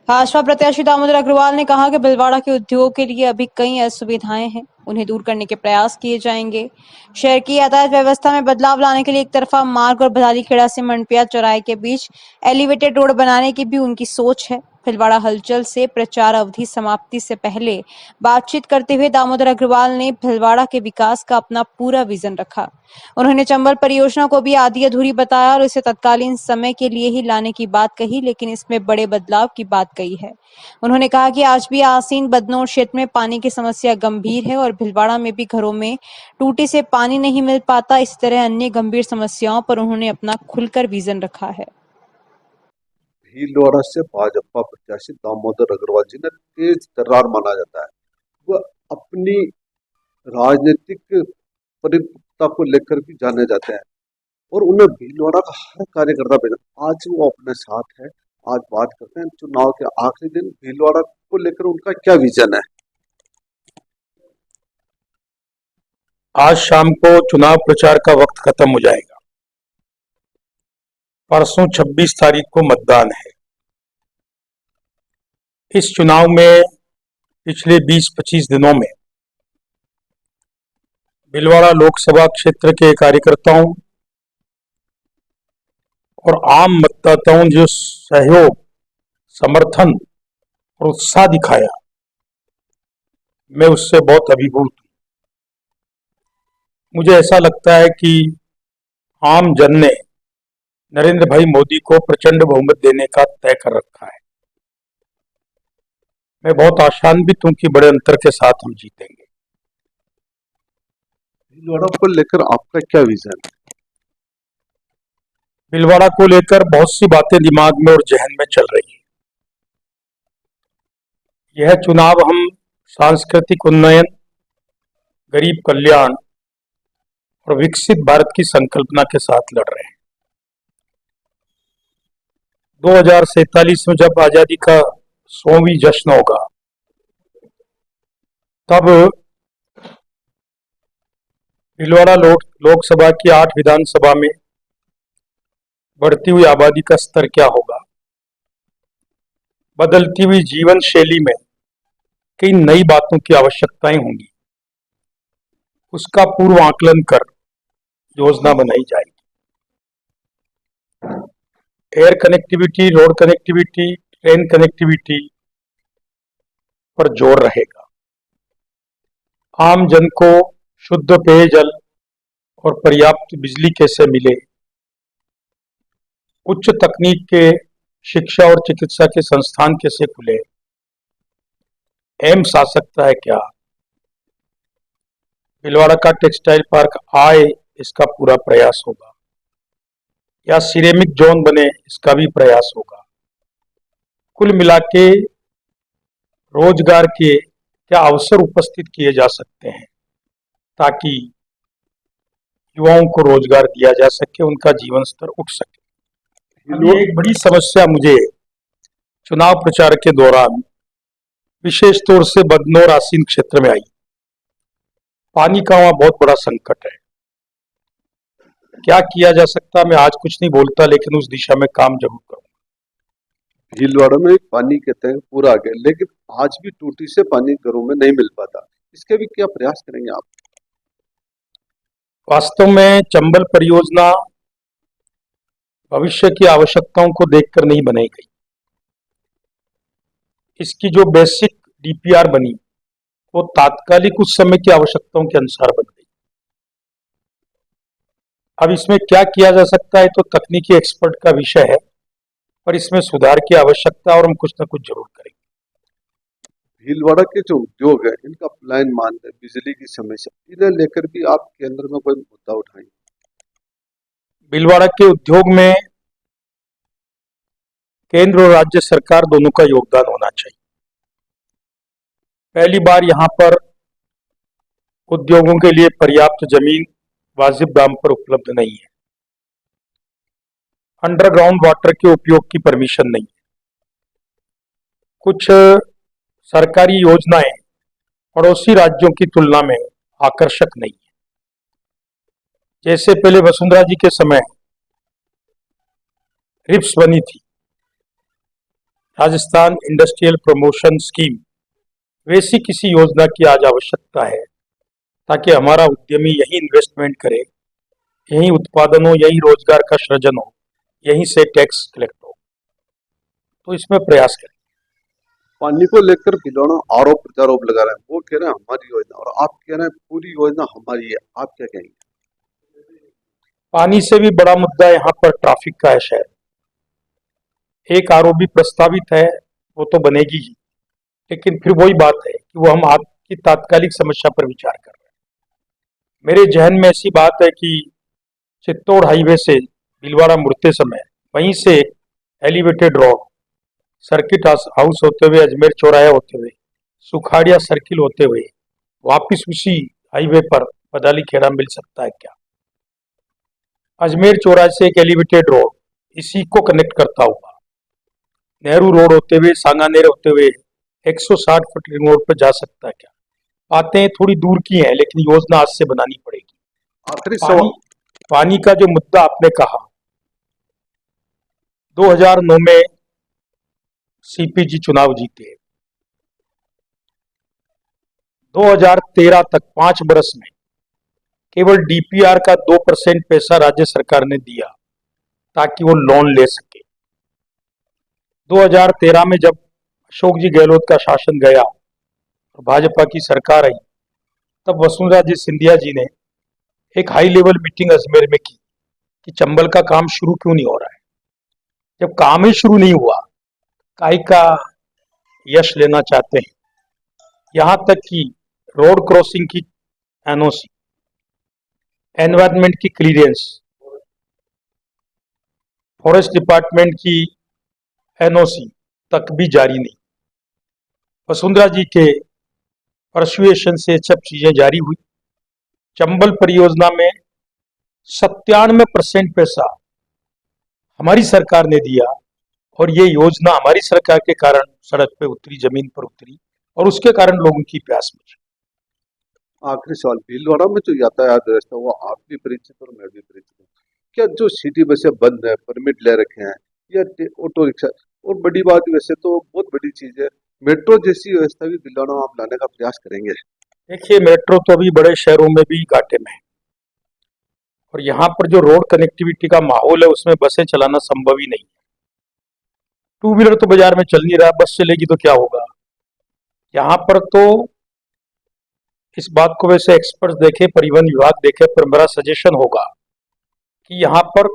भाजपा प्रत्याशी दामोदर अग्रवाल ने कहा कि भीलवाड़ा के उद्योग के लिए अभी कई असुविधाएं हैं, उन्हें दूर करने के प्रयास किए जाएंगे। शहर की यातायात व्यवस्था में बदलाव लाने के लिए एक तरफा मार्ग और भदालीखेड़ा से मंडपिया चौराहे के बीच एलिवेटेड रोड बनाने की भी उनकी सोच है। भीलवाड़ा हलचल से प्रचार अवधि समाप्ति से पहले बातचीत करते हुए दामोदर अग्रवाल ने भीलवाड़ा के विकास का अपना पूरा विजन रखा। उन्होंने चंबल परियोजना को भी आधी अधूरी बताया और इसे तत्कालीन समय के लिए ही लाने की बात कही, लेकिन इसमें बड़े बदलाव की बात कही है। उन्होंने कहा कि आज भी आसीन बदनौर क्षेत्र में पानी की समस्या गंभीर है और भीलवाड़ा में भी घरों में टूटी से पानी नहीं मिल पाता। इस तरह अन्य गंभीर समस्याओं पर उन्होंने अपना खुलकर विजन रखा है। भीलवाड़ा से भाजपा प्रत्याशी दामोदर अग्रवाल जी ने तेज तर्रार माना जाता है। वह अपनी राजनीतिक परिपक्वता को लेकर भी जाने जाते हैं और उन्हें भीलवाड़ा का हर कार्यकर्ता बेटा आज वो अपने साथ है। आज बात करते हैं चुनाव के आखिरी दिन भीलवाड़ा को लेकर उनका क्या विजन है। आज शाम को चुनाव प्रचार का वक्त खत्म हो जाएगा। परसों 26 तारीख को मतदान है। इस चुनाव में पिछले 20-25 दिनों में भीलवाड़ा लोकसभा क्षेत्र के कार्यकर्ताओं और आम मतदाताओं जो सहयोग, समर्थन और उत्साह दिखाया, मैं उससे बहुत अभिभूत हूं। मुझे ऐसा लगता है कि आम जन ने नरेंद्र भाई मोदी को प्रचंड बहुमत देने का तय कर रखा है। मैं बहुत आशान्वित हूं कि बड़े अंतर के साथ हम जीतेंगे। भीलवाड़ा को लेकर आपका क्या विजन है? भीलवाड़ा को लेकर बहुत सी बातें दिमाग में और जहन में चल रही है। यह चुनाव हम सांस्कृतिक उन्नयन, गरीब कल्याण और विकसित भारत की संकल्पना के साथ लड़ रहे हैं। 2047 में जब आजादी का 100वीं जश्न होगा, तब भीलवाड़ा लोकसभा की 8 विधानसभा में बढ़ती हुई आबादी का स्तर क्या होगा, बदलती हुई जीवन शैली में कई नई बातों की आवश्यकताएं होंगी, उसका पूर्व आकलन कर योजना बनाई जाएगी। Air connectivity, road connectivity, train connectivity पर जोर रहेगा। आम जन को शुद्ध पेयजल और पर्याप्त बिजली कैसे मिले, उच्च तकनीक के शिक्षा और चिकित्सा के संस्थान कैसे खुले, एम्स आ सकता है क्या, भीलवाड़ा का टेक्सटाइल पार्क आए, इसका पूरा प्रयास होगा, या सिरेमिक जोन बने, इसका भी प्रयास होगा। कुल मिला के रोजगार के क्या अवसर उपस्थित किए जा सकते हैं ताकि युवाओं को रोजगार दिया जा सके, उनका जीवन स्तर उठ सके। ये एक बड़ी समस्या मुझे चुनाव प्रचार के दौरान विशेष तौर से बदनौर आसीन क्षेत्र में आई। पानी का वहां बहुत बड़ा संकट है। क्या किया जा सकता, मैं आज कुछ नहीं बोलता, लेकिन उस दिशा में काम जरूर करूंगा। भीलवाड़ा में पानी के तय पूरा आ गया, लेकिन आज भी टूटी से पानी घरों में नहीं मिल पाता। इसके भी क्या प्रयास करेंगे आप? वास्तव में चंबल परियोजना भविष्य की आवश्यकताओं को देखकर नहीं बनाई गई। इसकी जो बेसिक डीपीआर बनी वो तात्कालिक उस समय की आवश्यकताओं के अनुसार बन गई। अब इसमें क्या किया जा सकता है तो तकनीकी एक्सपर्ट का विषय है, पर इसमें सुधार की आवश्यकता और हम कुछ ना कुछ जरूर करेंगे। भीलवाड़ा के जो उद्योग है, इनका पलायन मान है, बिजली की समस्या, इन्हें लेकर भी आप केंद्र में कोई मुद्दा उठाएंगे? भीलवाड़ा के उद्योग में केंद्र और राज्य सरकार दोनों का योगदान होना चाहिए। पहली बार यहां पर उद्योगों के लिए पर्याप्त जमीन वाजिब दाम पर उपलब्ध नहीं है। अंडरग्राउंड वाटर के उपयोग की परमिशन नहीं है। कुछ सरकारी योजनाएं पड़ोसी राज्यों की तुलना में आकर्षक नहीं है। जैसे पहले वसुंधरा जी के समय रिप्स बनी थी, राजस्थान इंडस्ट्रियल प्रमोशन स्कीम वैसी किसी योजना की आज आवश्यकता है ताकि हमारा उद्यमी यही इन्वेस्टमेंट करे, यही उत्पादन हो, यही रोजगार का सृजन हो, यहीं से टैक्स कलेक्ट हो। तो इसमें प्रयास करें। पानी को लेकर खिलौना आरोप प्रत्यारोप लगा रहे हैं, वो कह रहे हैं हमारी योजना और आप कह रहे हैं पूरी योजना हमारी है, आप क्या कहेंगे? पानी से भी बड़ा मुद्दा यहाँ पर ट्रैफिक का है। शायद एक आरओबी प्रस्तावित है, वो तो बनेगी ही, लेकिन फिर वही बात है कि वो हम आपकी तात्कालिक समस्या पर विचार कर रहे हैं। मेरे जहन में ऐसी बात है कि चित्तौड़ हाईवे से भीलवाड़ा मुड़ते समय वहीं से एलिवेटेड रोड, सर्किट हाउस होते हुए, अजमेर चौराहे होते हुए, सुखाड़िया सर्किल होते हुए वापिस उसी हाईवे पर बदाली खेड़ा मिल सकता है क्या? अजमेर चौराहे से एक एलिवेटेड रोड इसी को कनेक्ट करता हुआ नेहरू रोड होते हुए, सांगानेर होते हुए 160 फुट रिंग रोड पर जा सकता है क्या? बातें थोड़ी दूर की हैं, लेकिन योजना आज से बनानी पड़ेगी। आखिरी सवाल, पानी का जो मुद्दा आपने कहा, 2009 में सीपीजी चुनाव जीते, 2013 तक 5 बरस में केवल डीपीआर का 2% पैसा राज्य सरकार ने दिया ताकि वो लोन ले सके। 2013 में जब अशोक जी गहलोत का शासन गया और भाजपा की सरकार आई, तब वसुंधरा जी सिंधिया जी ने एक हाई लेवल मीटिंग अजमेर में की कि चंबल का काम शुरू क्यों नहीं हो रहा है। जब काम ही शुरू नहीं हुआ, काहे का यश लेना चाहते हैं? यहां तक कि रोड क्रॉसिंग की एनओसी, एनवायरनमेंट की क्लियरेंस, फॉरेस्ट डिपार्टमेंट की एनओसी तक भी जारी नहीं। वसुंधरा जी के परसुएशन से सब चीजें जारी हुई। चंबल परियोजना में 97% पैसा हमारी सरकार ने दिया और ये योजना हमारी सरकार के कारण सड़क पे उतरी, जमीन पर उतरी और उसके कारण लोगों की प्यास बुझी। आखिरी सवाल, भीलवाड़ा में जो यातायात व्यवस्था वो आप भी परिचित और मैं भी परिचित हूँ, क्या जो सिटी बसें बंद है, परमिट ले रखे हैं, या ऑटो रिक्शा, और बड़ी बात वैसे तो बहुत बड़ी चीज है, मेट्रो जैसी व्यवस्था भी भीलवाड़ा में आप लाने का प्रयास करेंगे? देखिए, मेट्रो तो अभी बड़े शहरों में भी घाटे में है और यहाँ पर जो रोड कनेक्टिविटी का माहौल है उसमें बसें चलाना संभव ही नहीं है। टू व्हीलर तो बाजार में चल नहीं रहा, बस चलेगी तो क्या होगा? यहाँ पर तो इस बात को वैसे एक्सपर्ट देखे, परिवहन विभाग देखे, पर मेरा सजेशन होगा कि यहाँ पर